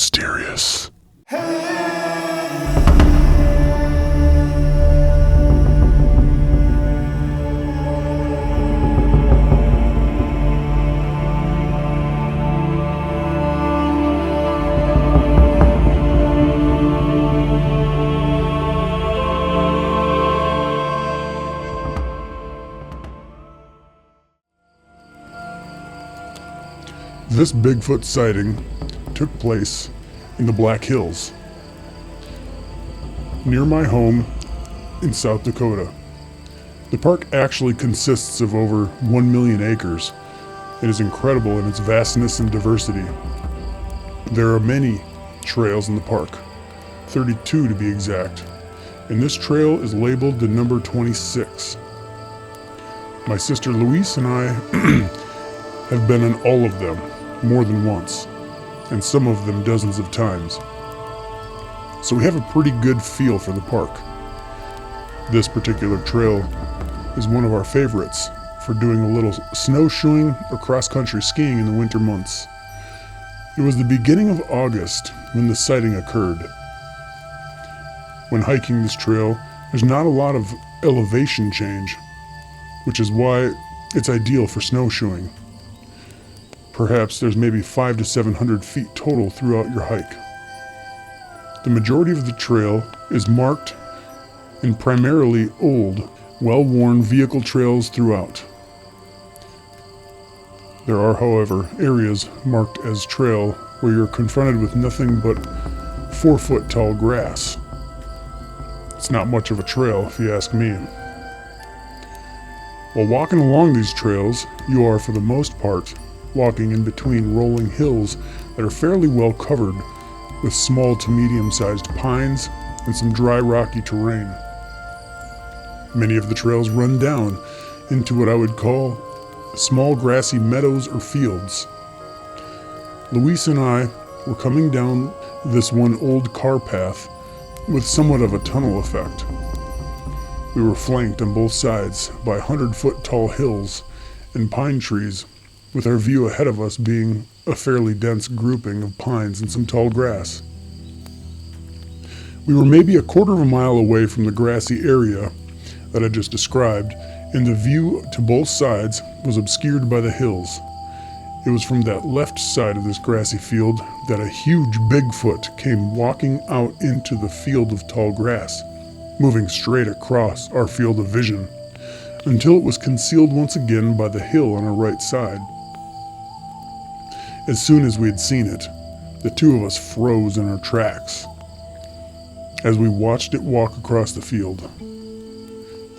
mysterious. This Bigfoot sighting took place in the Black Hills, near my home in South Dakota. The park actually consists of over 1 million acres. It is incredible in its vastness and diversity. There are many trails in the park, 32 to be exact, and this trail is labeled the number 26. My sister Louise and I have been on all of them more than once, and some of them dozens of times. So we have a pretty good feel for the park. This particular trail is one of our favorites for doing a little snowshoeing or cross-country skiing in the winter months. It was the beginning of August when the sighting occurred. When hiking this trail, there's not a lot of elevation change, which is why it's ideal for snowshoeing. Perhaps there's maybe 500 to 700 feet total throughout your hike. The majority of the trail is marked in primarily old, well-worn vehicle trails throughout. There are, however, areas marked as trail where you're confronted with nothing but 4-foot tall grass. It's not much of a trail, if you ask me. While walking along these trails, you are, for the most part, walking in between rolling hills that are fairly well covered with small to medium-sized pines and some dry rocky terrain. Many of the trails run down into what I would call small grassy meadows or fields. Luis and I were coming down this one old car path with somewhat of a tunnel effect. We were flanked on both sides by 100-foot tall hills and pine trees, with our view ahead of us being a fairly dense grouping of pines and some tall grass. We were maybe a quarter of a mile away from the grassy area that I just described, and the view to both sides was obscured by the hills. It was from that left side of this grassy field that a huge Bigfoot came walking out into the field of tall grass, moving straight across our field of vision, until it was concealed once again by the hill on our right side. As soon as we had seen it, the two of us froze in our tracks as we watched it walk across the field.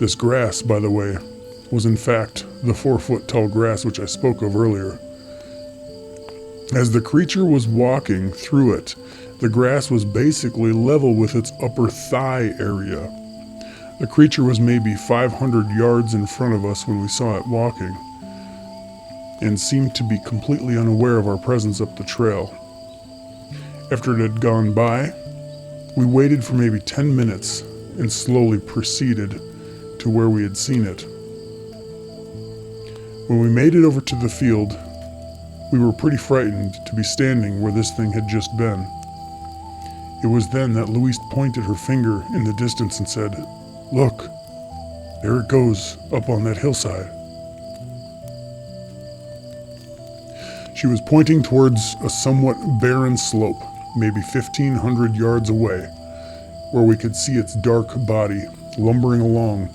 This grass, by the way, was in fact the 4-foot tall grass which I spoke of earlier. As the creature was walking through it, the grass was basically level with its upper thigh area. The creature was maybe 500 yards in front of us when we saw it walking, and seemed to be completely unaware of our presence up the trail. After it had gone by, we waited for maybe 10 minutes and slowly proceeded to where we had seen it. When we made it over to the field, we were pretty frightened to be standing where this thing had just been. It was then that Louise pointed her finger in the distance and said, "Look, there it goes up on that hillside." She was pointing towards a somewhat barren slope, maybe 1,500 yards away, where we could see its dark body lumbering along.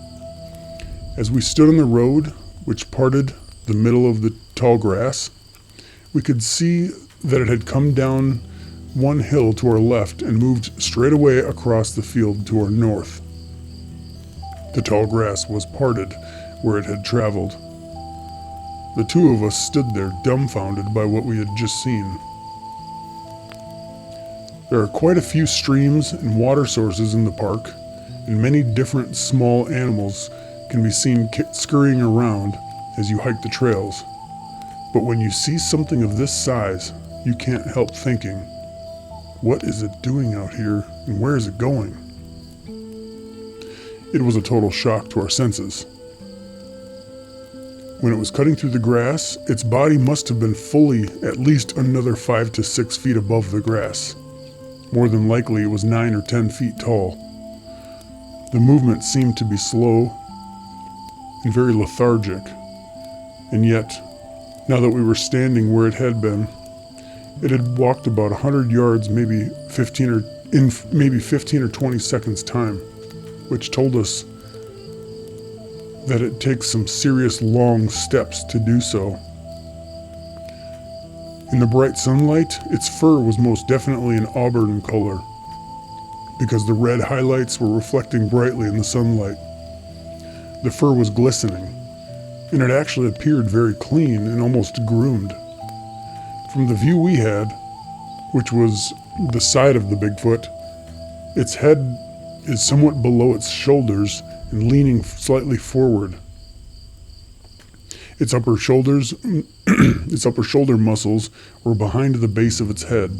As we stood on the road, which parted the middle of the tall grass, we could see that it had come down one hill to our left and moved straight away across the field to our north. The tall grass was parted where it had traveled. The two of us stood there dumbfounded by what we had just seen. There are quite a few streams and water sources in the park, and many different small animals can be seen scurrying around as you hike the trails. But when you see something of this size, you can't help thinking, what is it doing out here and where is it going? It was a total shock to our senses. When it was cutting through the grass, its body must have been fully at least another 5 to 6 feet above the grass. More than likely, it was 9 or 10 feet tall. The movement seemed to be slow and very lethargic, and yet, now that we were standing where it had been, it had walked about 100 yards, maybe 15 or 20 seconds time, which told us that it takes some serious long steps to do so. In the bright sunlight, its fur was most definitely an auburn color, because the red highlights were reflecting brightly in the sunlight. The fur was glistening, and it actually appeared very clean and almost groomed. From the view we had, which was the side of the Bigfoot, its head is somewhat below its shoulders and leaning slightly forward. Its upper shoulder muscles were behind the base of its head.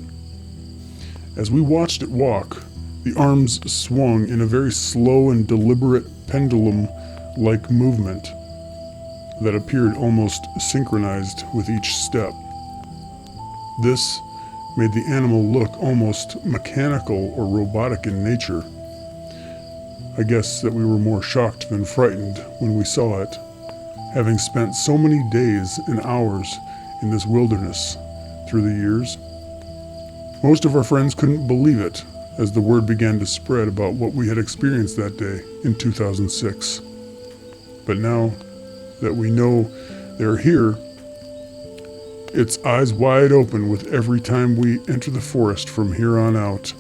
As we watched it walk, the arms swung in a very slow and deliberate pendulum-like movement that appeared almost synchronized with each step. This made the animal look almost mechanical or robotic in nature. I guess that we were more shocked than frightened when we saw it, having spent so many days and hours in this wilderness through the years. Most of our friends couldn't believe it as the word began to spread about what we had experienced that day in 2006. But now that we know they're here, it's eyes wide open with every time we enter the forest from here on out.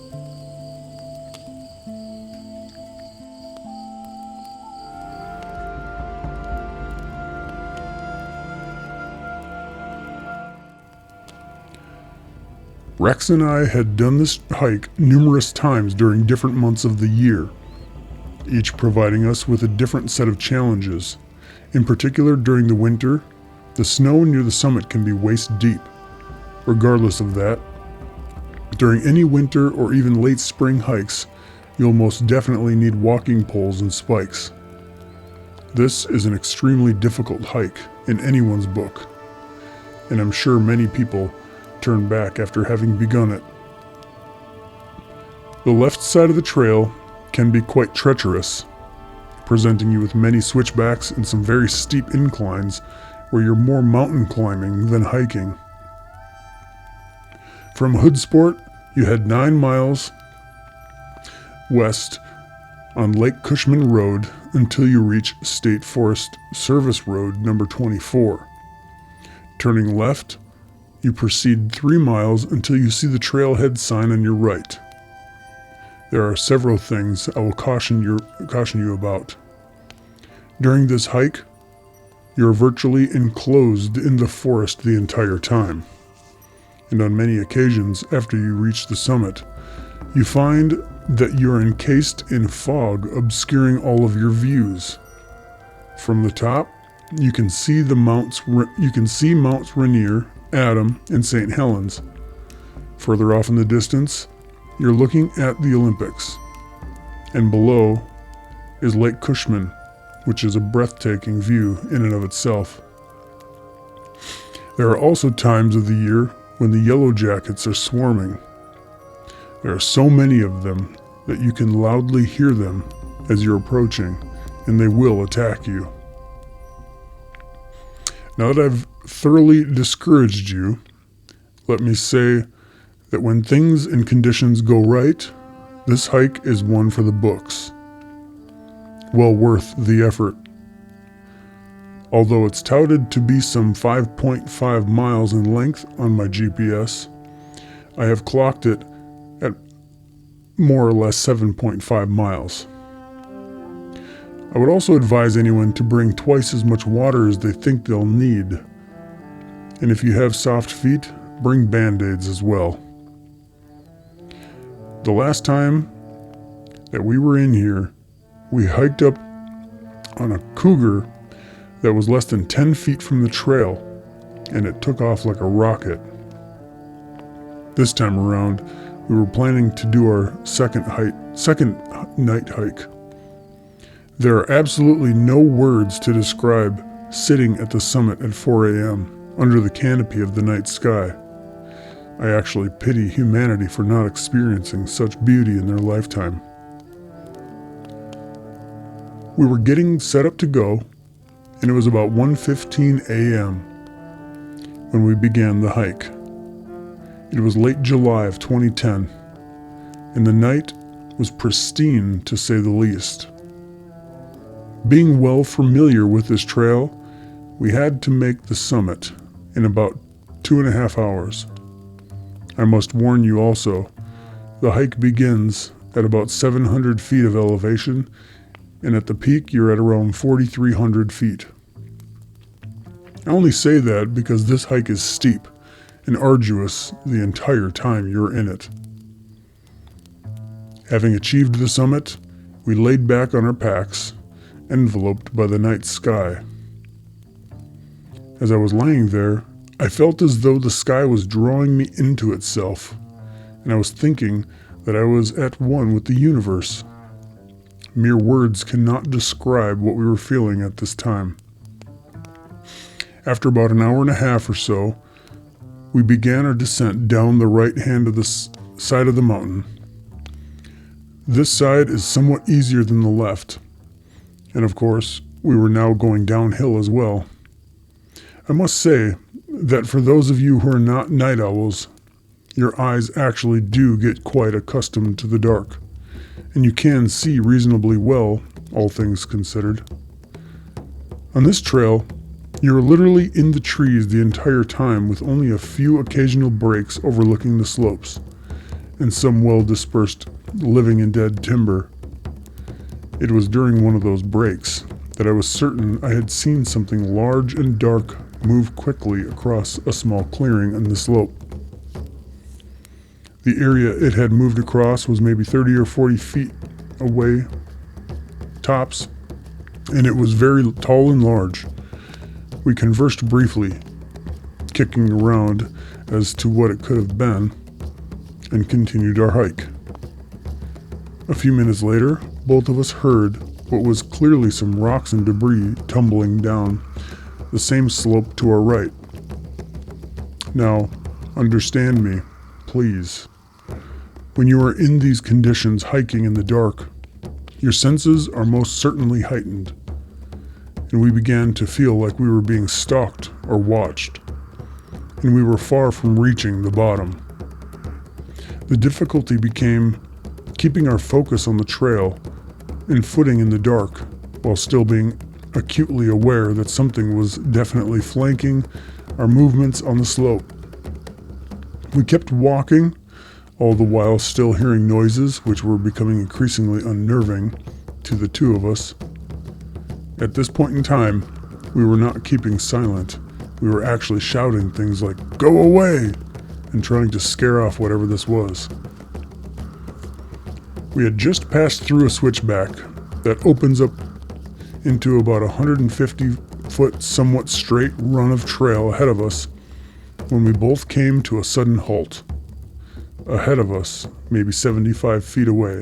Rex and I had done this hike numerous times during different months of the year, each providing us with a different set of challenges. In particular, during the winter, the snow near the summit can be waist deep. Regardless of that, during any winter or even late spring hikes, you'll most definitely need walking poles and spikes. This is an extremely difficult hike in anyone's book, and I'm sure many people turn back after having begun it. The left side of the trail can be quite treacherous, presenting you with many switchbacks and some very steep inclines where you're more mountain climbing than hiking. From Hoodsport, you head 9 miles west on Lake Cushman Road until you reach State Forest Service Road number 24. Turning left, you proceed 3 miles until you see the trailhead sign on your right. There are several things I will caution you about. During this hike, you're virtually enclosed in the forest the entire time. And on many occasions, after you reach the summit, you find that you're encased in fog obscuring all of your views. From the top, you can see Mounts Rainier, Adam, and St. Helens. Further off in the distance, you're looking at the Olympics. And below is Lake Cushman, which is a breathtaking view in and of itself. There are also times of the year when the yellow jackets are swarming. There are so many of them that you can loudly hear them as you're approaching, and they will attack you. Now that I've thoroughly discouraged you, let me say that when things and conditions go right, this hike is one for the books. Well worth the effort. Although it's touted to be some 5.5 miles in length on my GPS, I have clocked it at more or less 7.5 miles. I would also advise anyone to bring twice as much water as they think they'll need. And if you have soft feet, bring Band-Aids as well. The last time that we were in here, we hiked up on a cougar that was less than 10 feet from the trail, and it took off like a rocket. This time around, we were planning to do our second night hike. There are absolutely no words to describe sitting at the summit at 4 a.m., under the canopy of the night sky. I actually pity humanity for not experiencing such beauty in their lifetime. We were getting set up to go, and it was about 1:15 a.m. when we began the hike. It was late July of 2010, and the night was pristine to say the least. Being well familiar with this trail, we had to make the summit in about 2.5 hours. I must warn you also, the hike begins at about 700 feet of elevation, and at the peak you're at around 4,300 feet. I only say that because this hike is steep and arduous the entire time you're in it. Having achieved the summit, we laid back on our packs, enveloped by the night sky. As I was lying there, I felt as though the sky was drawing me into itself, and I was thinking that I was at one with the universe. Mere words cannot describe what we were feeling at this time. After about an hour and a half or so, we began our descent down the right hand of the side of the mountain. This side is somewhat easier than the left, and of course, we were now going downhill as well. I must say that for those of you who are not night owls, your eyes actually do get quite accustomed to the dark, and you can see reasonably well, all things considered. On this trail, you're literally in the trees the entire time with only a few occasional breaks overlooking the slopes, and some well-dispersed living and dead timber. It was during one of those breaks that I was certain I had seen something large and dark move quickly across a small clearing on the slope. The area it had moved across was maybe 30 or 40 feet away, tops, and it was very tall and large. We conversed briefly, kicking around as to what it could have been, and continued our hike. A few minutes later, both of us heard what was clearly some rocks and debris tumbling down the same slope to our right. Now, understand me, please. When you are in these conditions hiking in the dark, your senses are most certainly heightened, and we began to feel like we were being stalked or watched, and we were far from reaching the bottom. The difficulty became keeping our focus on the trail and footing in the dark while still being acutely aware that something was definitely flanking our movements on the slope. We kept walking, all the while still hearing noises which were becoming increasingly unnerving to the two of us. At this point in time, we were not keeping silent. We were actually shouting things like, "Go away!" and trying to scare off whatever this was. We had just passed through a switchback that opens up into about 150-foot somewhat straight run of trail ahead of us when we both came to a sudden halt. Ahead of us, maybe 75 feet away,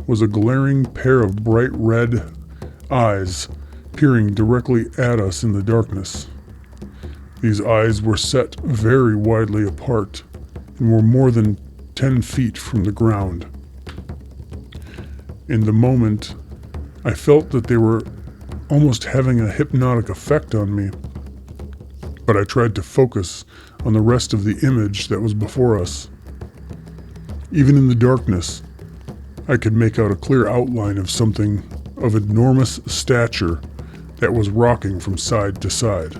was a glaring pair of bright red eyes peering directly at us in the darkness. These eyes were set very widely apart and were more than 10 feet from the ground. In the moment, I felt that they were almost having a hypnotic effect on me, but I tried to focus on the rest of the image that was before us. Even in the darkness, I could make out a clear outline of something of enormous stature that was rocking from side to side.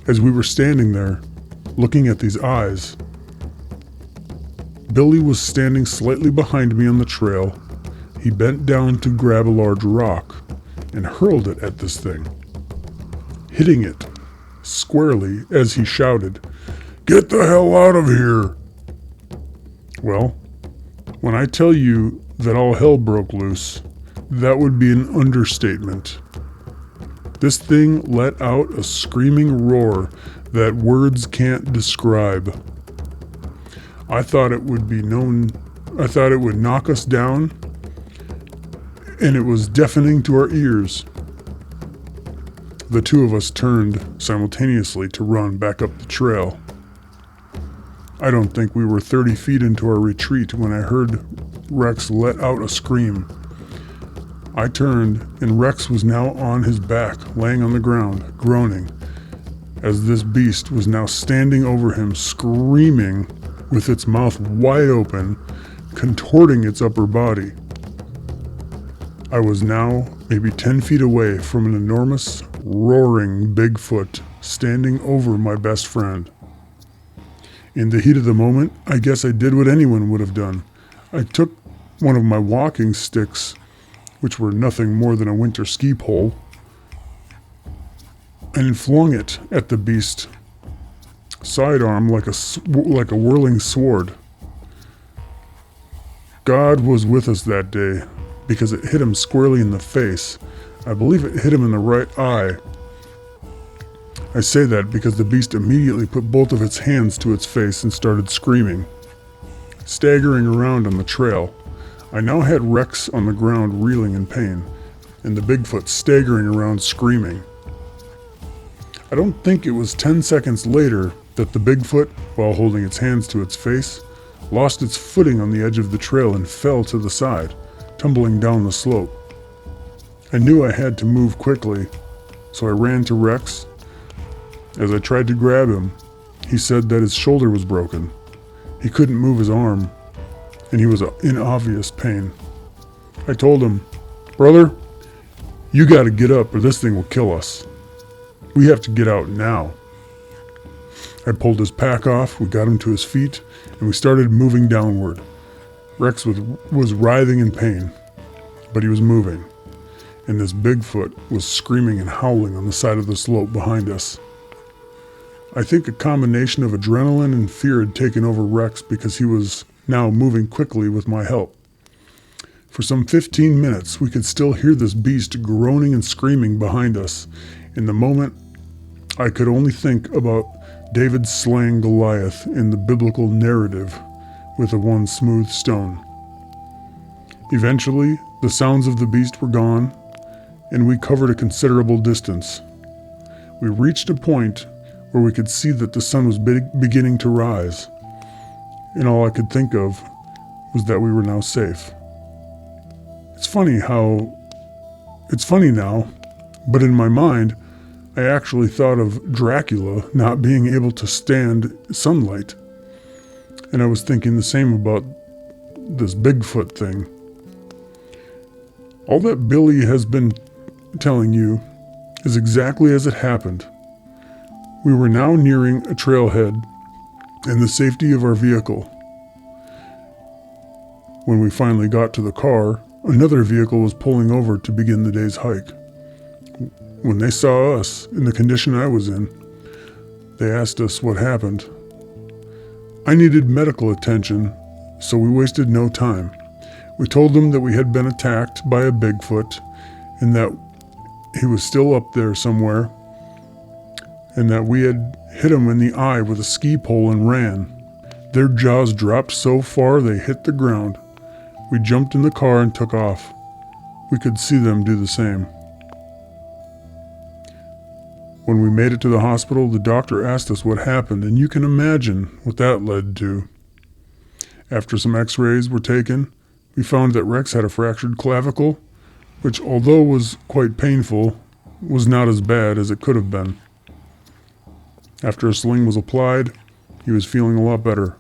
As we were standing there, looking at these eyes, Billy was standing slightly behind me on the trail. He bent down to grab a large rock and hurled it at this thing, hitting it squarely as he shouted, "Get the hell out of here!" Well, when I tell you that all hell broke loose, that would be an understatement. This thing let out a screaming roar that words can't describe. I thought it would knock us down, and it was deafening to our ears. The two of us turned simultaneously to run back up the trail. I don't think we were 30 feet into our retreat when I heard Rex let out a scream. I turned, and Rex was now on his back, laying on the ground, groaning, as this beast was now standing over him, screaming with its mouth wide open, contorting its upper body. I was now maybe 10 feet away from an enormous, roaring Bigfoot standing over my best friend. In the heat of the moment, I guess I did what anyone would have done. I took one of my walking sticks, which were nothing more than a winter ski pole, and flung it at the beast, sidearm like a whirling sword. God was with us that day, because it hit him squarely in the face. I believe it hit him in the right eye. I say that because the beast immediately put both of its hands to its face and started screaming, staggering around on the trail. I now had Rex on the ground reeling in pain, and the Bigfoot staggering around screaming. I don't think it was 10 seconds later that the Bigfoot, while holding its hands to its face, lost its footing on the edge of the trail and fell to the side, tumbling down the slope. I knew I had to move quickly, so I ran to Rex. As I tried to grab him, he said that his shoulder was broken. He couldn't move his arm, and he was in obvious pain. I told him, "Brother, you gotta get up or this thing will kill us. We have to get out now." I pulled his pack off, we got him to his feet, and we started moving downward. Rex was writhing in pain, but he was moving, and this Bigfoot was screaming and howling on the side of the slope behind us. I think a combination of adrenaline and fear had taken over Rex because he was now moving quickly with my help. For some 15 minutes, we could still hear this beast groaning and screaming behind us. In the moment, I could only think about David slaying Goliath in the biblical narrative with a one smooth stone. Eventually, the sounds of the beast were gone, and we covered a considerable distance. We reached a point where we could see that the sun was beginning to rise, and all I could think of was that we were now safe. It's funny now, but in my mind, I actually thought of Dracula not being able to stand sunlight, and I was thinking the same about this Bigfoot thing. All that Billy has been telling you is exactly as it happened. We were now nearing a trailhead and the safety of our vehicle. When we finally got to the car, another vehicle was pulling over to begin the day's hike. When they saw us in the condition I was in, they asked us what happened. I needed medical attention, so we wasted no time. We told them that we had been attacked by a Bigfoot and that he was still up there somewhere, and that we had hit him in the eye with a ski pole and ran. Their jaws dropped so far they hit the ground. We jumped in the car and took off. We could see them do the same. When we made it to the hospital, the doctor asked us what happened, and you can imagine what that led to. After some x-rays were taken, we found that Rex had a fractured clavicle, which, although was quite painful, was not as bad as it could have been. After a sling was applied, he was feeling a lot better.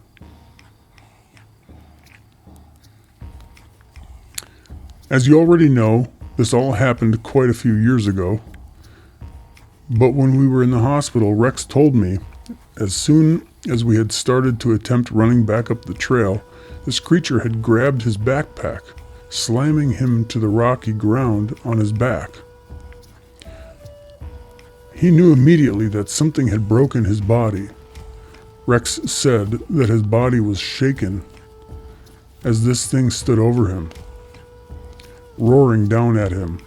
As you already know, this all happened quite a few years ago. But when we were in the hospital, Rex told me, as soon as we had started to attempt running back up the trail, this creature had grabbed his backpack, slamming him to the rocky ground on his back. He knew immediately that something had broken his body. Rex said that his body was shaken as this thing stood over him, roaring down at him.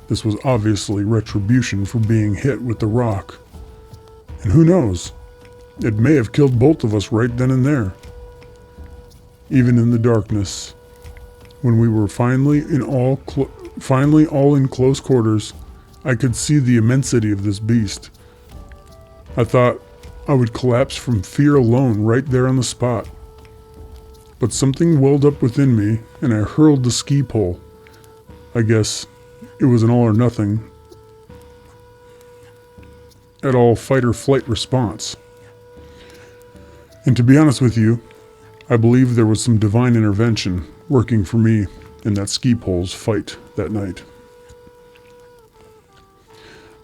This was obviously retribution for being hit with the rock. And who knows, it may have killed both of us right then and there. Even in the darkness, when we were finally all in close quarters, I could see the immensity of this beast. I thought I would collapse from fear alone right there on the spot. But something welled up within me, and I hurled the ski pole. I guess it was an all or nothing at all fight or flight response. And to be honest with you, I believe there was some divine intervention working for me in that ski pole's fight that night.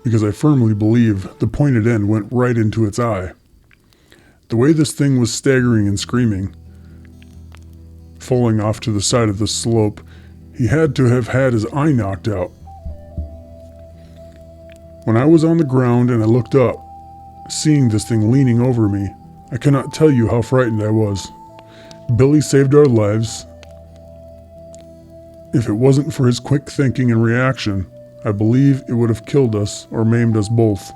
Because I firmly believe the pointed end went right into its eye. The way this thing was staggering and screaming, falling off to the side of the slope, he had to have had his eye knocked out. When I was on the ground and I looked up, seeing this thing leaning over me, I cannot tell you how frightened I was. Billy saved our lives. If it wasn't for his quick thinking and reaction, I believe it would have killed us or maimed us both.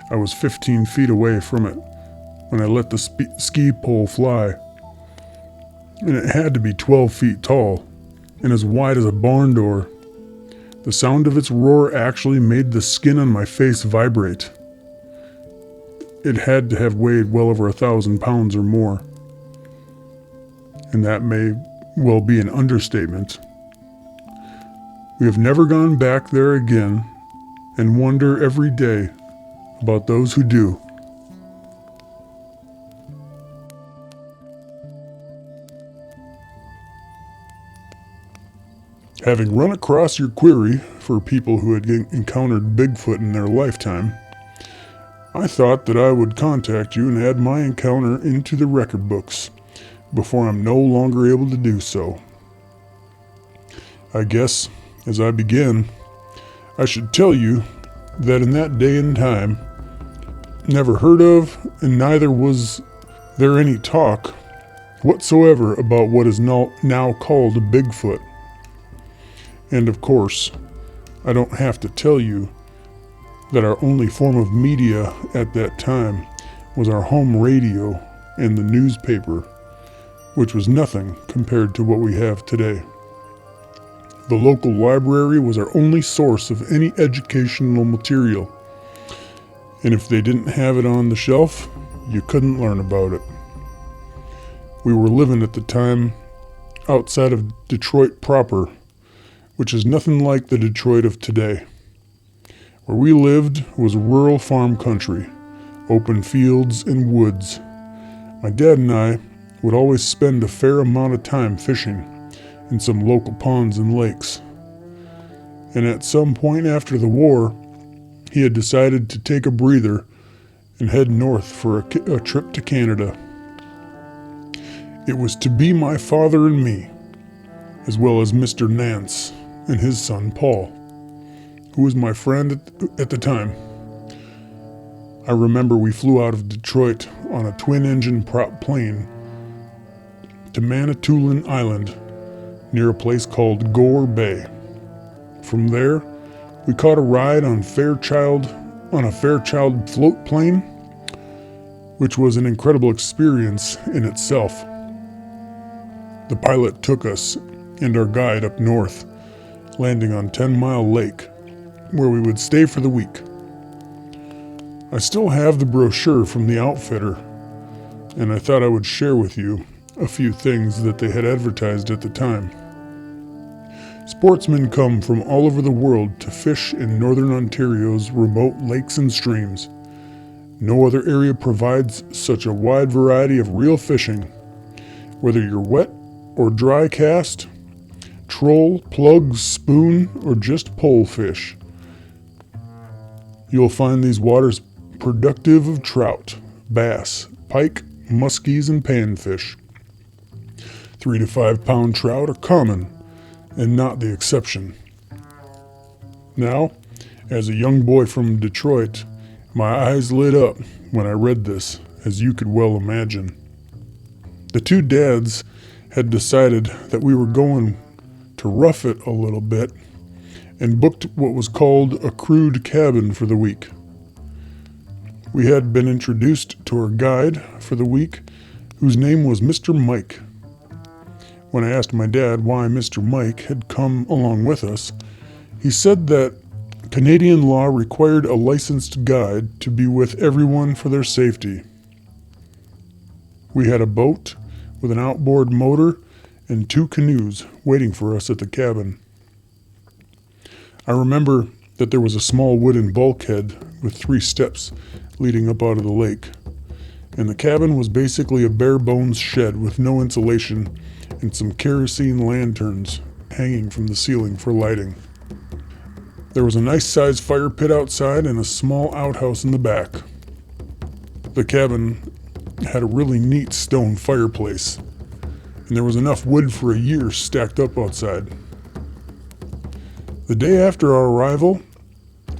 I was 15 feet away from it when I let the ski pole fly, and it had to be 12 feet tall and as wide as a barn door. The sound of its roar actually made the skin on my face vibrate. It had to have weighed well over 1,000 pounds or more, and that may well be an understatement. We have never gone back there again and wonder every day about those who do. Having run across your query for people who had encountered Bigfoot in their lifetime, I thought that I would contact you and add my encounter into the record books before I'm no longer able to do so. I guess, as I begin, I should tell you that in that day and time, never heard of and neither was there any talk whatsoever about what is now called a Bigfoot. And of course, I don't have to tell you that our only form of media at that time was our home radio and the newspaper, which was nothing compared to what we have today. The local library was our only source of any educational material, and if they didn't have it on the shelf, you couldn't learn about it. We were living at the time outside of Detroit proper, which is nothing like the Detroit of today. Where we lived was rural farm country, open fields and woods. My dad and I would always spend a fair amount of time fishing in some local ponds and lakes. And at some point after the war, he had decided to take a breather and head north for a trip to Canada. It was to be my father and me, as well as Mr. Nance and his son Paul, who was my friend at the time. I remember we flew out of Detroit on a twin-engine prop plane to Manitoulin Island near a place called Gore Bay. From there, we caught a ride on a Fairchild float plane, which was an incredible experience in itself. The pilot took us and our guide up north, landing on 10 Mile Lake, where we would stay for the week. I still have the brochure from the outfitter, and I thought I would share with you a few things that they had advertised at the time. Sportsmen come from all over the world to fish in northern Ontario's remote lakes and streams. No other area provides such a wide variety of real fishing, whether you're wet or dry cast, troll, plug, spoon, or just pole fish. You'll find these waters productive of trout, bass, pike, muskies, and panfish. 3 to 5 pound trout are common and not the exception. Now, as a young boy from Detroit, my eyes lit up when I read this, as you could well imagine. The two dads had decided that we were going to rough it a little bit and booked what was called a crude cabin for the week. We had been introduced to our guide for the week, whose name was Mr. Mike. When I asked my dad why Mr. Mike had come along with us, he said that Canadian law required a licensed guide to be with everyone for their safety. We had a boat with an outboard motor and 2 canoes waiting for us at the cabin. I remember that there was a small wooden bulkhead with 3 steps leading up out of the lake, and the cabin was basically a bare-bones shed with no insulation and some kerosene lanterns hanging from the ceiling for lighting. There was a nice-sized fire pit outside and a small outhouse in the back. The cabin had a really neat stone fireplace, and there was enough wood for a year stacked up outside. The day after our arrival,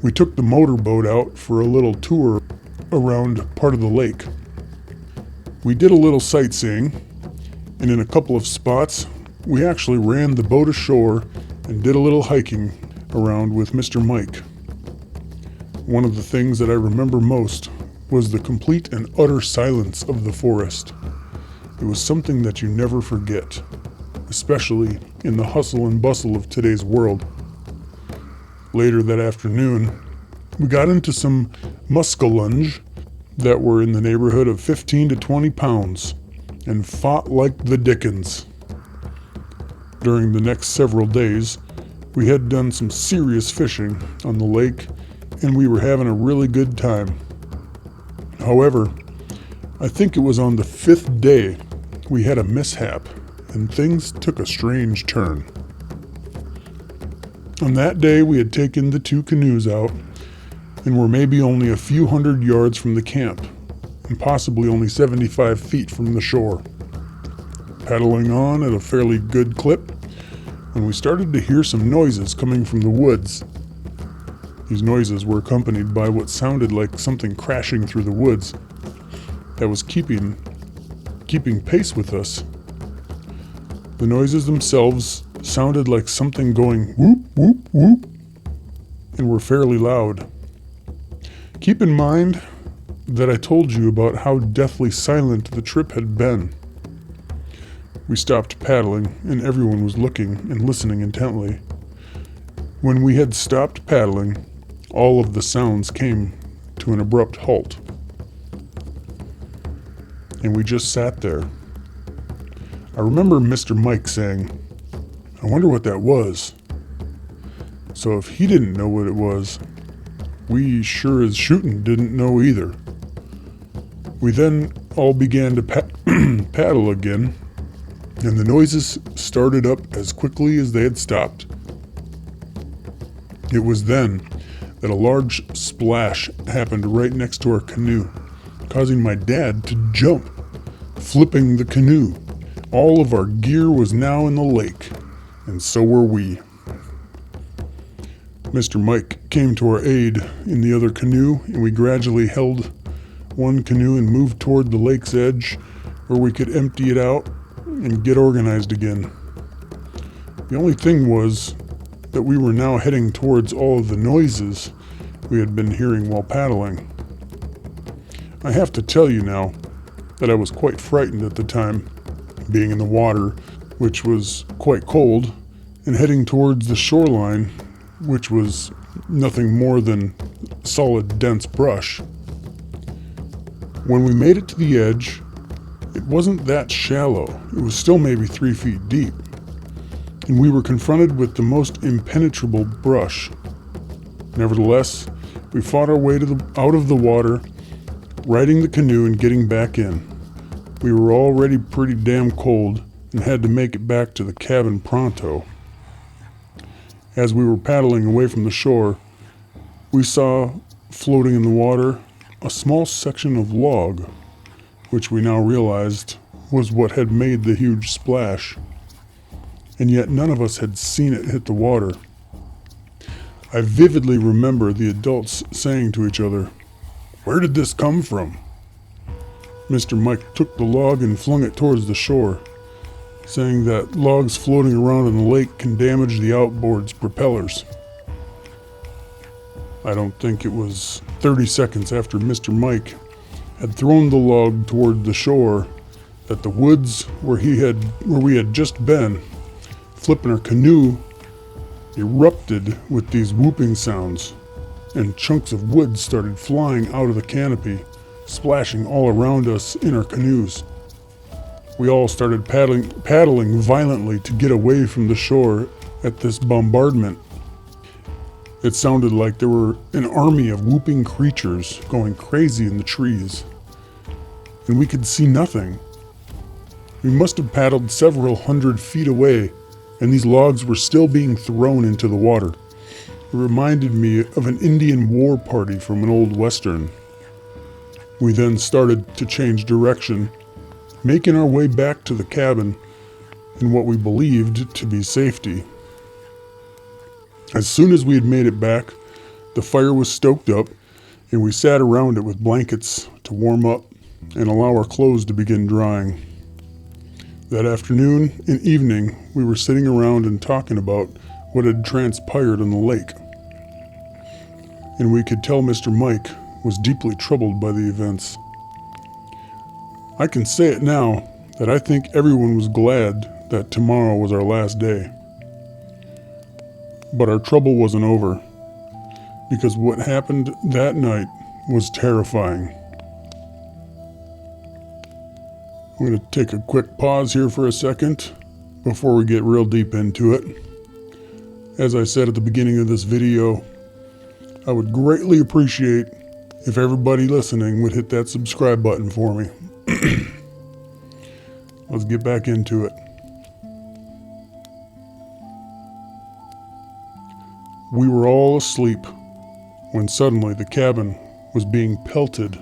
we took the motorboat out for a little tour around part of the lake. We did a little sightseeing, and in a couple of spots, we actually ran the boat ashore and did a little hiking around with Mr. Mike. One of the things that I remember most was the complete and utter silence of the forest. It was something that you never forget, especially in the hustle and bustle of today's world. Later that afternoon, we got into some muskellunge that were in the neighborhood of 15 to 20 pounds and fought like the dickens. During the next several days, we had done some serious fishing on the lake, and we were having a really good time. However, I think it was on the 5th day we had a mishap, and things took a strange turn. On that day, we had taken the 2 canoes out, and were maybe only a few hundred yards from the camp, and possibly only 75 feet from the shore. Paddling on at a fairly good clip, when we started to hear some noises coming from the woods. These noises were accompanied by what sounded like something crashing through the woods that was keeping pace with us. The noises themselves sounded like something going whoop, whoop, whoop, and were fairly loud. Keep in mind that I told you about how deathly silent the trip had been. We stopped paddling, and everyone was looking and listening intently. When we had stopped paddling, all of the sounds came to an abrupt halt. And we just sat there. I remember Mr. Mike saying, "I wonder what that was." So if he didn't know what it was, we sure as shootin' didn't know either. We then all began to paddle again, and the noises started up as quickly as they had stopped. It was then that a large splash happened right next to our canoe, causing my dad to jump, flipping the canoe. All of our gear was now in the lake, and so were we. Mr. Mike came to our aid in the other canoe, and we gradually held one canoe and moved toward the lake's edge where we could empty it out and get organized again. The only thing was that we were now heading towards all of the noises we had been hearing while paddling. I have to tell you now that I was quite frightened at the time, being in the water, which was quite cold, and heading towards the shoreline, which was nothing more than solid, dense brush. When we made it to the edge, it wasn't that shallow. It was still maybe 3 feet deep, and we were confronted with the most impenetrable brush. Nevertheless, we fought our way out of the water, righting the canoe and getting back in. We were already pretty damn cold and had to make it back to the cabin pronto. As we were paddling away from the shore, we saw floating in the water a small section of log, which we now realized was what had made the huge splash. And yet none of us had seen it hit the water. I vividly remember the adults saying to each other, "Where did this come from?" Mr. Mike took the log and flung it towards the shore, saying that logs floating around in the lake can damage the outboard's propellers. I don't think it was 30 seconds after Mr. Mike had thrown the log toward the shore that the woods where we had just been, flipping our canoe erupted with these whooping sounds, and chunks of wood started flying out of the canopy, splashing all around us in our canoes. We all started paddling violently to get away from the shore at this bombardment. It sounded like there were an army of whooping creatures going crazy in the trees, and we could see nothing. We must have paddled several hundred feet away, and these logs were still being thrown into the water. It reminded me of an Indian war party from an old western. We then started to change direction, making our way back to the cabin in what we believed to be safety. As soon as we had made it back, the fire was stoked up, and we sat around it with blankets to warm up and allow our clothes to begin drying. That afternoon and evening, we were sitting around and talking about what had transpired on the lake. And we could tell Mr. Mike was deeply troubled by the events. I can say it now that I think everyone was glad that tomorrow was our last day. But our trouble wasn't over, because what happened that night was terrifying. I'm going to take a quick pause here for a second before we get real deep into it. As I said at the beginning of this video, I would greatly appreciate if everybody listening would hit that subscribe button for me. Let's get back into it. We were all asleep when suddenly the cabin was being pelted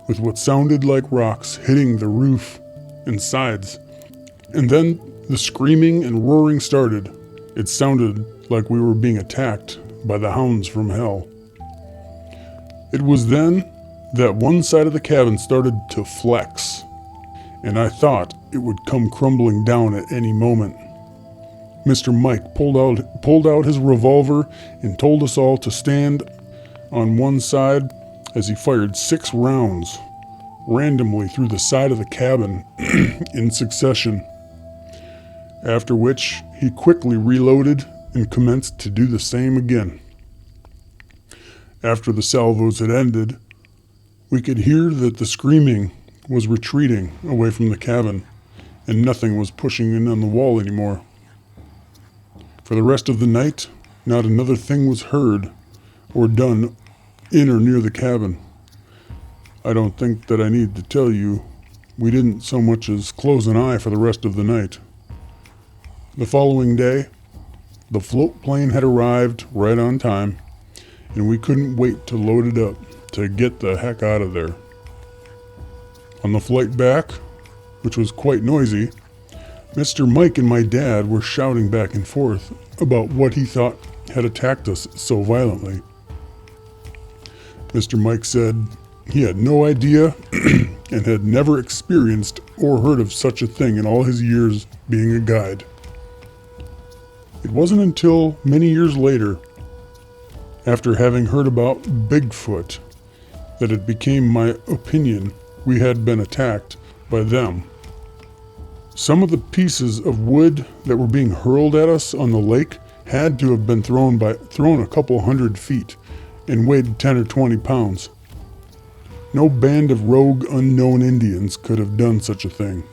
with what sounded like rocks hitting the roof and sides. And then the screaming and roaring started. It sounded like we were being attacked by the hounds from hell. It was then that one side of the cabin started to flex, and I thought it would come crumbling down at any moment. Mr. Mike pulled out his revolver and told us all to stand on one side as he fired 6 rounds randomly through the side of the cabin in succession, after which he quickly reloaded and commenced to do the same again. After the salvos had ended, we could hear that the screaming was retreating away from the cabin, and nothing was pushing in on the wall anymore. For the rest of the night, not another thing was heard or done in or near the cabin. I don't think that I need to tell you, we didn't so much as close an eye for the rest of the night. The following day, the float plane had arrived right on time, and we couldn't wait to load it up to get the heck out of there. On the flight back, which was quite noisy, Mr. Mike and my dad were shouting back and forth about what he thought had attacked us so violently. Mr. Mike said he had no idea and had never experienced or heard of such a thing in all his years being a guide. It wasn't until many years later, after having heard about Bigfoot, that it became my opinion we had been attacked by them. Some of the pieces of wood that were being hurled at us on the lake had to have been thrown a couple 100 feet and weighed 10 or 20 pounds. No band of rogue unknown Indians could have done such a thing,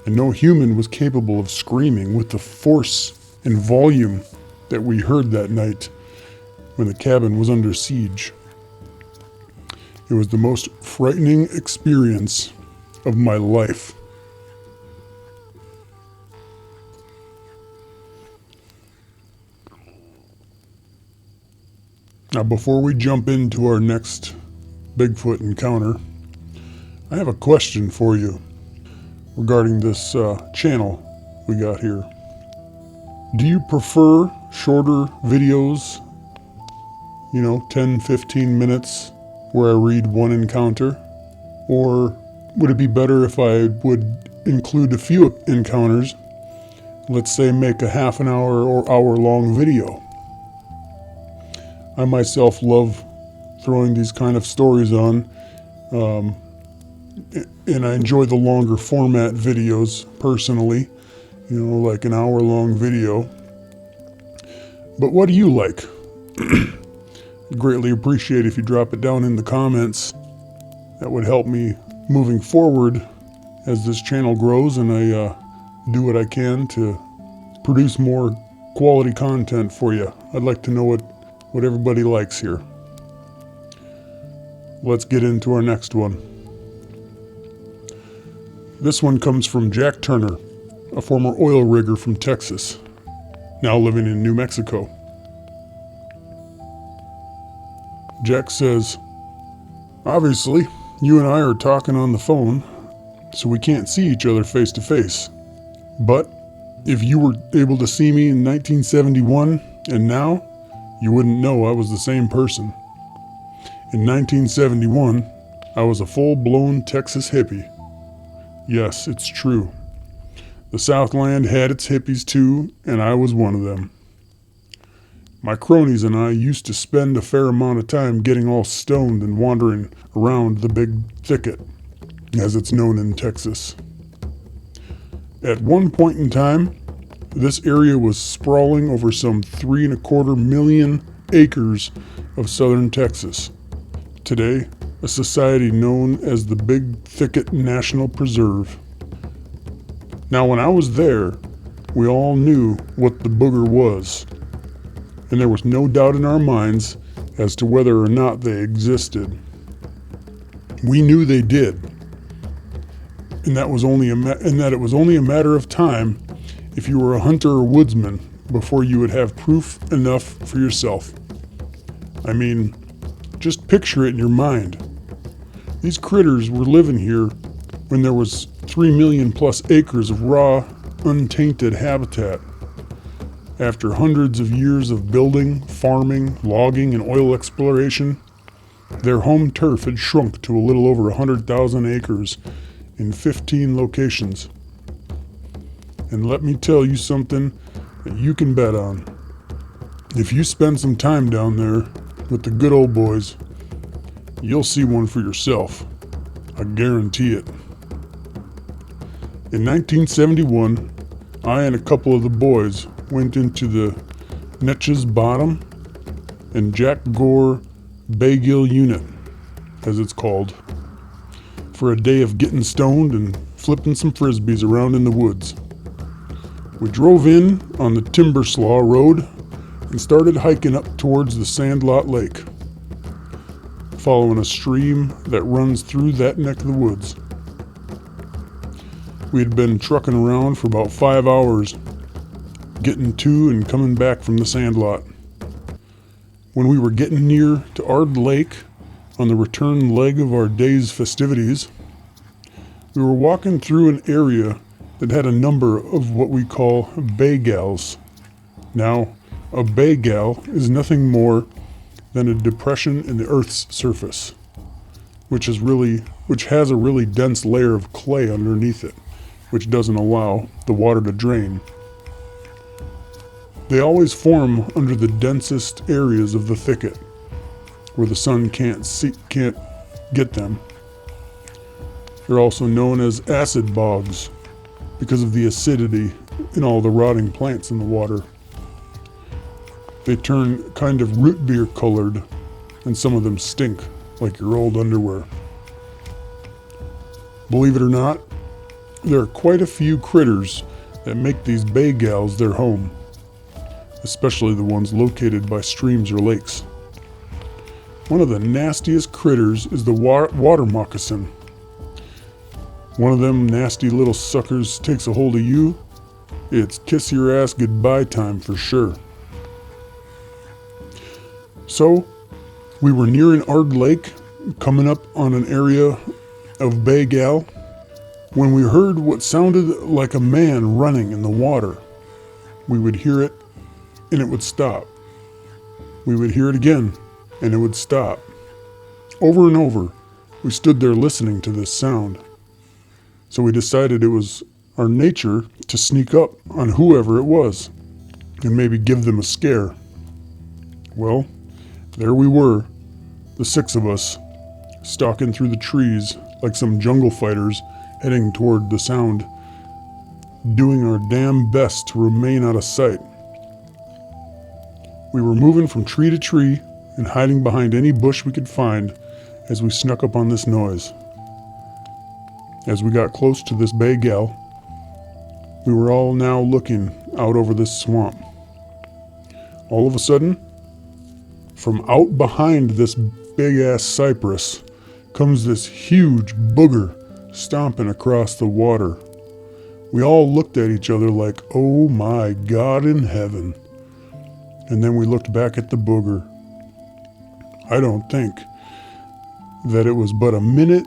and no human was capable of screaming with the force and volume that we heard that night when the cabin was under siege. It was the most frightening experience of my life. Now, before we jump into our next Bigfoot encounter, I have a question for you regarding this channel we got here. Do you prefer shorter videos, 10, 15 minutes, where I read one encounter? Or would it be better if I would include a few encounters, let's say make a half an hour or hour-long video? I myself love throwing these kind of stories on, and I enjoy the longer format videos personally, like an hour-long video. But what do you like? Greatly appreciate if you drop it down in the comments. That would help me moving forward as this channel grows and I do what I can to produce more quality content for you. I'd like to know what everybody likes here. Let's get into our next one. This one comes from Jack Turner, a former oil rigger from Texas, now living in New Mexico. Jack says, obviously, you and I are talking on the phone, so we can't see each other face to face. But if you were able to see me in 1971 and now, you wouldn't know I was the same person. In 1971, I was a full-blown Texas hippie. Yes, it's true. The Southland had its hippies too, and I was one of them. My cronies and I used to spend a fair amount of time getting all stoned and wandering around the Big Thicket, as it's known in Texas. At one point in time, this area was sprawling over some 3.25 million acres of southern Texas. Today, a society known as the Big Thicket National Preserve. Now, when I was there, we all knew what the booger was, and there was no doubt in our minds as to whether or not they existed. We knew they did, and that it was only a matter of time if you were a hunter or woodsman before you would have proof enough for yourself. I mean, just picture it in your mind. These critters were living here when there was 3 million plus acres of raw, untainted habitat. After hundreds of years of building, farming, logging, and oil exploration, their home turf had shrunk to a little over 100,000 acres in 15 locations. And let me tell you something that you can bet on. If you spend some time down there with the good old boys, you'll see one for yourself. I guarantee it. In 1971, I and a couple of the boys went into the Netch's Bottom and Jack Gore Baygill Unit, as it's called, for a day of getting stoned and flipping some frisbees around in the woods. We drove in on the Timberslaw Road and started hiking up towards the Sandlot Lake, following a stream that runs through that neck of the woods. We had been trucking around for about 5 hours, getting to and coming back from the Sandlot. When we were getting near to Ard Lake on the return leg of our day's festivities, we were walking through an area that had a number of what we call bay gals. Now, a bay gal is nothing more than a depression in the Earth's surface, which has a really dense layer of clay underneath it, which doesn't allow the water to drain. They always form under the densest areas of the thicket, where the sun can't get them. They're also known as acid bogs because of the acidity in all the rotting plants in the water. They turn kind of root beer colored, and some of them stink like your old underwear. Believe it or not, there are quite a few critters that make these bay gals their home, especially the ones located by streams or lakes. One of the nastiest critters is the water moccasin. One of them nasty little suckers takes a hold of you, it's kiss your ass goodbye time for sure. So, we were nearing Ard Lake, coming up on an area of bay gal, when we heard what sounded like a man running in the water. We would hear it, and it would stop. We would hear it again, and it would stop. Over and over, we stood there listening to this sound. So we decided it was our nature to sneak up on whoever it was, and maybe give them a scare. Well, there we were, the 6 of us, stalking through the trees like some jungle fighters heading toward the sound, doing our damn best to remain out of sight. We were moving from tree to tree and hiding behind any bush we could find as we snuck up on this noise. As we got close to this bay gal, we were all now looking out over this swamp. All of a sudden, from out behind this big-ass cypress comes this huge booger stomping across the water. We all looked at each other like, oh my God in heaven. And then we looked back at the booger. I don't think that it was but a minute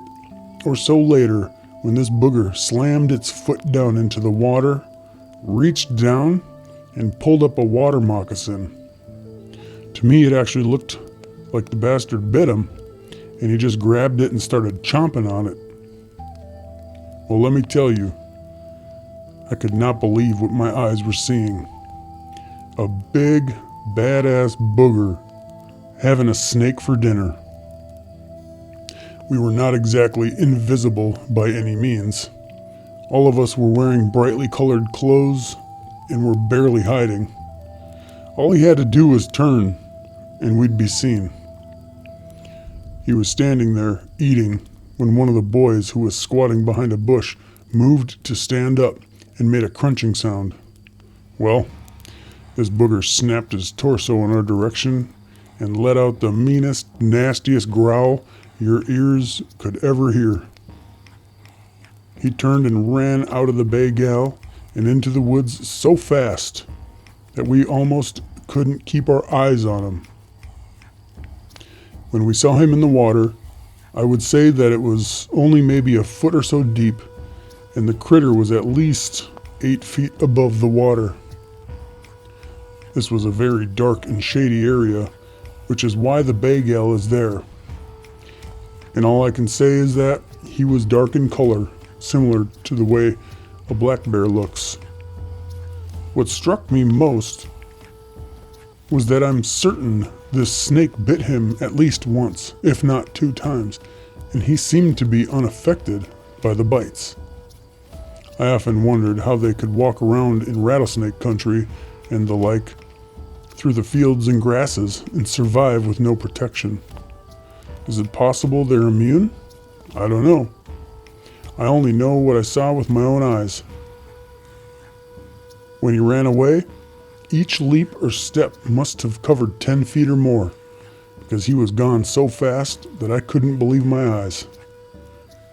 or so later when this booger slammed its foot down into the water, reached down, and pulled up a water moccasin. To me, it actually looked like the bastard bit him, and he just grabbed it and started chomping on it. Well, let me tell you, I could not believe what my eyes were seeing. A big, badass booger having a snake for dinner. We were not exactly invisible by any means. All of us were wearing brightly colored clothes and were barely hiding. All he had to do was turn, and we'd be seen. He was standing there, eating, when one of the boys who was squatting behind a bush moved to stand up and made a crunching sound. Well, this booger snapped his torso in our direction and let out the meanest, nastiest growl your ears could ever hear. He turned and ran out of the bay gal and into the woods so fast that we almost couldn't keep our eyes on him. When we saw him in the water, I would say that it was only maybe a foot or so deep, and the critter was at least 8 feet above the water. This was a very dark and shady area, which is why the bay gal is there. And all I can say is that he was dark in color, similar to the way a black bear looks. What struck me most was that I'm certain this snake bit him at least once, if not 2 times, and he seemed to be unaffected by the bites. I often wondered how they could walk around in rattlesnake country and the like, through the fields and grasses, and survive with no protection. Is it possible they're immune? I don't know. I only know what I saw with my own eyes. When he ran away, each leap or step must have covered 10 feet or more, because he was gone so fast that I couldn't believe my eyes.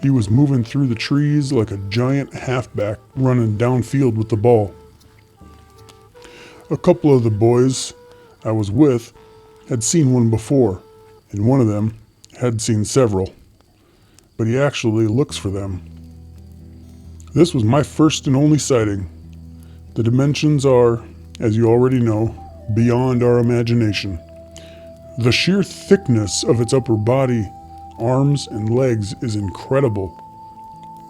He was moving through the trees like a giant halfback running downfield with the ball. A couple of the boys I was with had seen one before, and one of them had seen several, but he actually looks for them. This was my first and only sighting. The dimensions are, as you already know, beyond our imagination. The sheer thickness of its upper body, arms, and legs is incredible,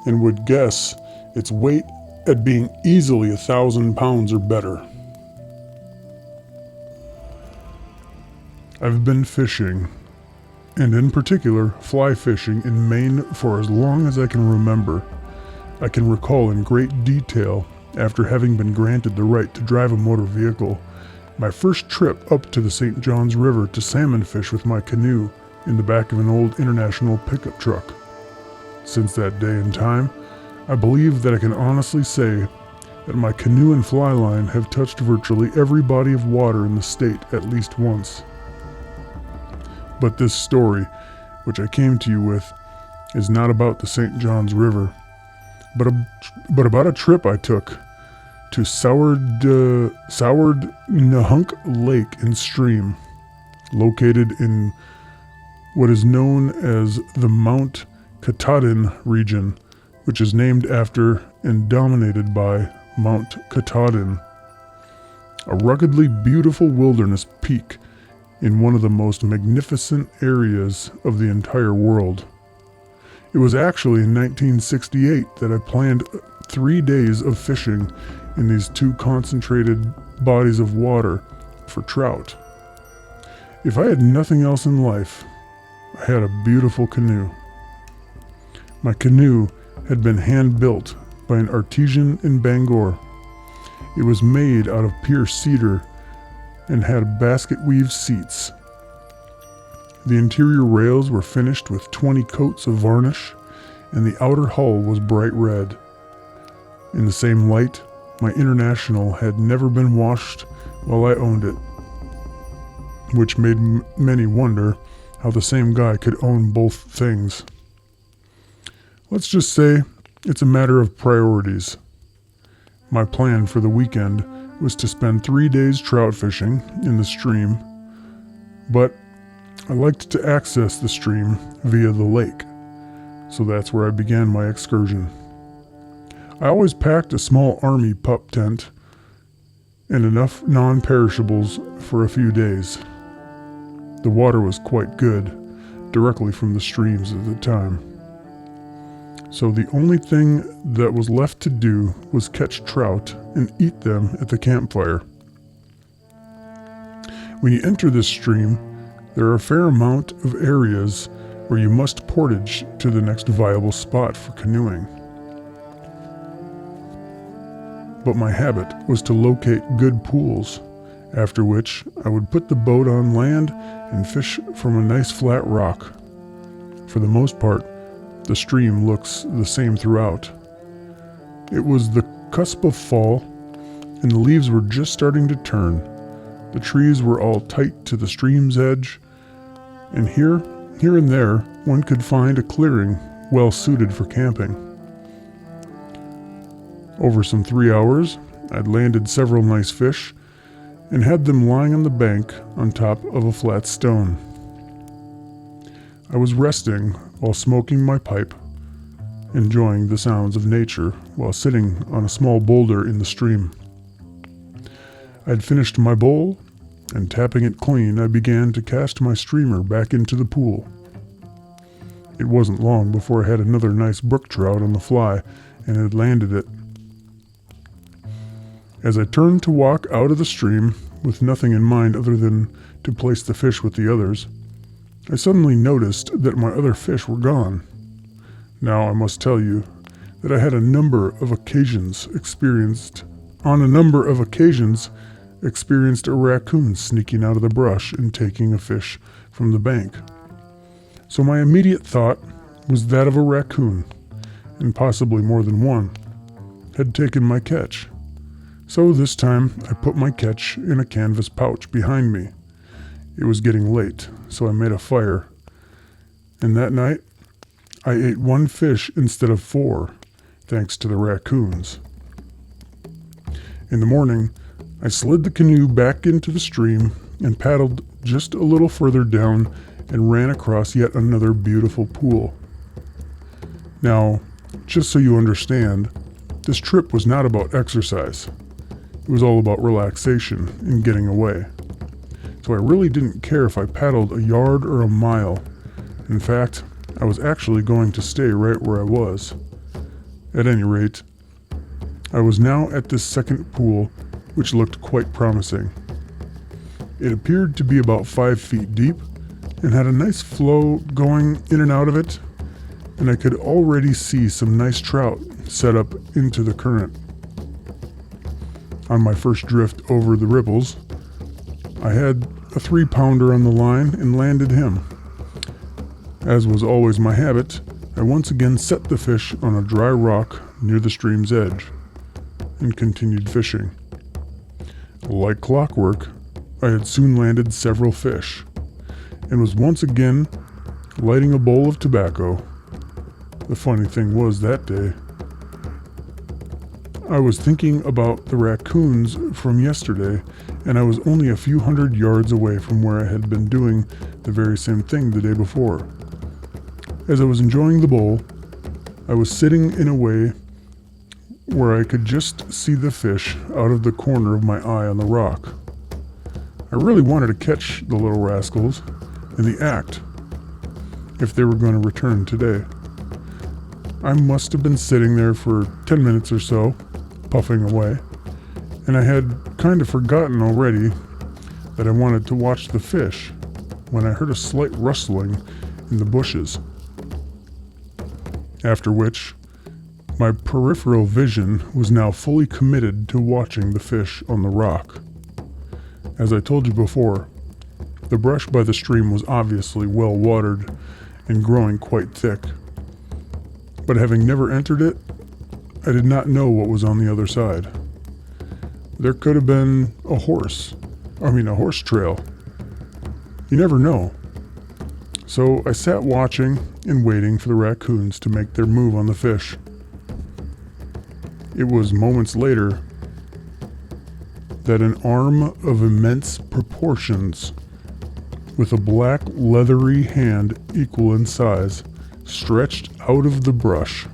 and would guess its weight at being easily 1,000 pounds or better. I've been fishing, and in particular fly fishing in Maine for as long as I can remember. I can recall in great detail, after having been granted the right to drive a motor vehicle, my first trip up to the St. Johns River to salmon fish with my canoe in the back of an old international pickup truck. Since that day and time, I believe that I can honestly say that my canoe and fly line have touched virtually every body of water in the state at least once. But this story, which I came to you with, is not about the St. Johns River, but about a trip I took to Sourd Nahunk Lake and Stream, located in what is known as the Mount Katahdin region, which is named after and dominated by Mount Katahdin, a ruggedly beautiful wilderness peak in one of the most magnificent areas of the entire world. It was actually in 1968 that I planned 3 days of fishing in these 2 concentrated bodies of water for trout. If I had nothing else in life, I had a beautiful canoe. My canoe had been hand-built by an artisan in Bangor. It was made out of pure cedar and had basket weave seats. The interior rails were finished with 20 coats of varnish, and the outer hull was bright red. In the same light, my International had never been washed while I owned it, which made many wonder how the same guy could own both things. Let's just say it's a matter of priorities. My plan for the weekend was to spend 3 days trout fishing in the stream, but I liked to access the stream via the lake, so that's where I began my excursion. I always packed a small army pup tent and enough non-perishables for a few days. The water was quite good, directly from the streams at the time. So the only thing that was left to do was catch trout and eat them at the campfire. When you enter this stream, there are a fair amount of areas where you must portage to the next viable spot for canoeing. But my habit was to locate good pools, after which I would put the boat on land and fish from a nice flat rock. For the most part, the stream looks the same throughout. It was the cusp of fall, and the leaves were just starting to turn. The trees were all tight to the stream's edge, and here and there one could find a clearing well suited for camping. Over some 3 hours, I'd landed several nice fish and had them lying on the bank on top of a flat stone. I was resting while smoking my pipe, enjoying the sounds of nature while sitting on a small boulder in the stream. I'd finished my bowl, and tapping it clean, I began to cast my streamer back into the pool. It wasn't long before I had another nice brook trout on the fly and had landed it. As I turned to walk out of the stream, with nothing in mind other than to place the fish with the others, I suddenly noticed that my other fish were gone. Now I must tell you that I had on a number of occasions experienced a raccoon sneaking out of the brush and taking a fish from the bank. So my immediate thought was that of a raccoon, and possibly more than one, had taken my catch. So this time I put my catch in a canvas pouch behind me. It was getting late, so I made a fire. And that night, I ate 1 fish instead of 4, thanks to the raccoons. In the morning, I slid the canoe back into the stream and paddled just a little further down and ran across yet another beautiful pool. Now, just so you understand, this trip was not about exercise. It was all about relaxation and getting away. So I really didn't care if I paddled a yard or a mile. In fact, I was actually going to stay right where I was. At any rate, I was now at this second pool, which looked quite promising. It appeared to be about 5 feet deep and had a nice flow going in and out of it, and I could already see some nice trout set up into the current. On my first drift over the ripples, I had a 3-pounder on the line and landed him. As was always my habit, I once again set the fish on a dry rock near the stream's edge and continued fishing. Like clockwork, I had soon landed several fish and was once again lighting a bowl of tobacco. The funny thing was that day, I was thinking about the raccoons from yesterday, and I was only a few hundred yards away from where I had been doing the very same thing the day before. As I was enjoying the bowl, I was sitting in a way where I could just see the fish out of the corner of my eye on the rock. I really wanted to catch the little rascals in the act, if they were going to return today. I must have been sitting there for 10 minutes or so, puffing away, and I had kind of forgotten already that I wanted to watch the fish when I heard a slight rustling in the bushes. After which, my peripheral vision was now fully committed to watching the fish on the rock. As I told you before, the brush by the stream was obviously well watered and growing quite thick. But having never entered it, I did not know what was on the other side. There could have been a horse trail. You never know. So I sat watching and waiting for the raccoons to make their move on the fish. It was moments later that an arm of immense proportions, with a black leathery hand equal in size, stretched out of the brush,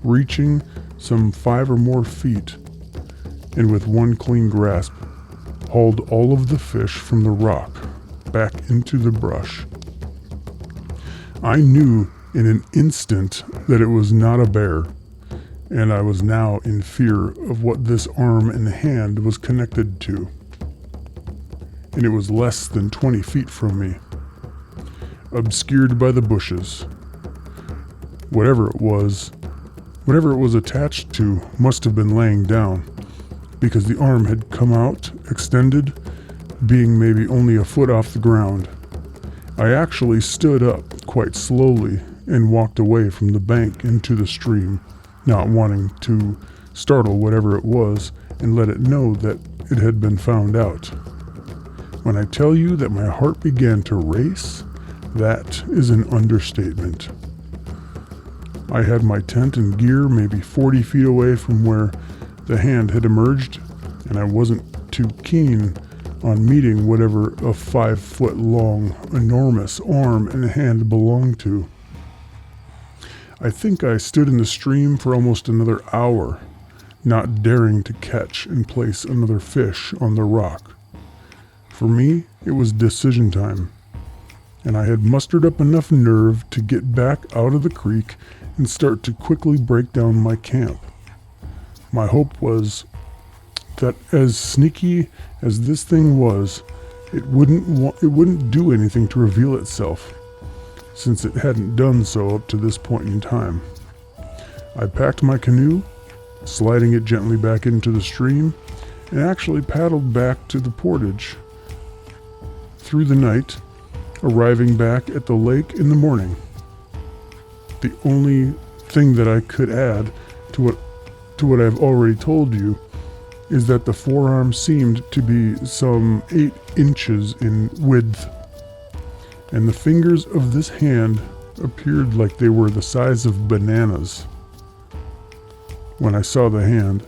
reaching some 5 or more feet, and with one clean grasp, hauled all of the fish from the rock back into the brush. I knew in an instant that it was not a bear, and I was now in fear of what this arm and hand was connected to. And it was less than 20 feet from me, obscured by the bushes. Whatever it was attached to must have been laying down, because the arm had come out, extended, being maybe only a foot off the ground. I actually stood up quite slowly and walked away from the bank into the stream, not wanting to startle whatever it was and let it know that it had been found out. When I tell you that my heart began to race, that is an understatement. I had my tent and gear maybe 40 feet away from where the hand had emerged, and I wasn't too keen on meeting whatever a 5-foot-long, enormous arm and hand belonged to. I think I stood in the stream for almost another hour, not daring to catch and place another fish on the rock. For me, it was decision time, and I had mustered up enough nerve to get back out of the creek and start to quickly break down my camp. My hope was that as sneaky as this thing was, it wouldn't do anything to reveal itself, since it hadn't done so up to this point in time. I packed my canoe, sliding it gently back into the stream, and actually paddled back to the portage through the night, arriving back at the lake in the morning. The only thing that I could add to what I've already told you is that the forearm seemed to be some 8 inches in width, and the fingers of this hand appeared like they were the size of bananas. When I saw the hand,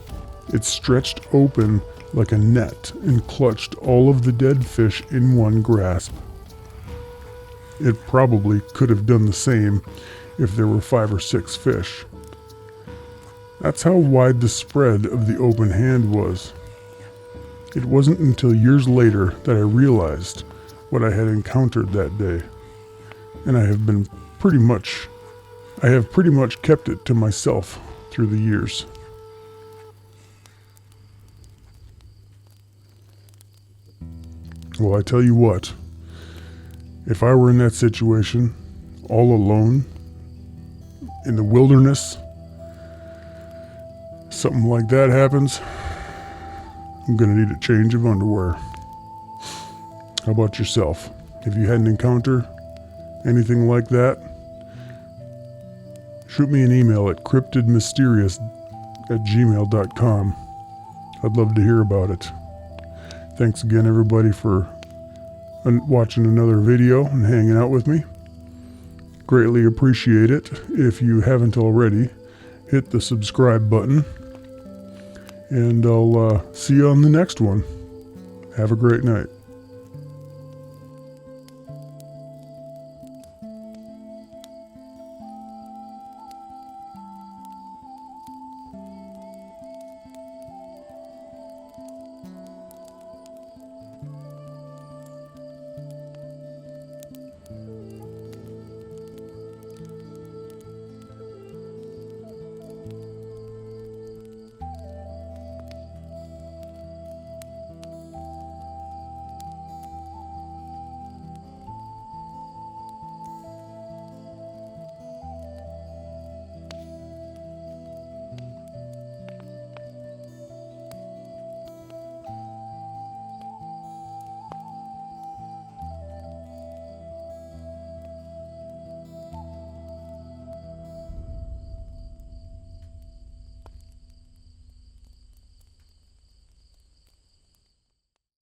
it stretched open like a net and clutched all of the dead fish in one grasp. It probably could have done the same if there were 5 or 6 fish. That's how wide the spread of the open hand was. It wasn't until years later that I realized what I had encountered that day, and I have pretty much kept it to myself through the years. Well, I tell you what, if I were in that situation, all alone, in the wilderness, something like that happens, I'm gonna need a change of underwear. How about yourself? If you had an encounter, anything like that, shoot me an email at cryptidmysterious@gmail.com. I'd love to hear about it. Thanks again, everybody, for watching another video and hanging out with me. Greatly appreciate it. If you haven't already, hit the subscribe button, and I'll see you on the next one. Have a great night.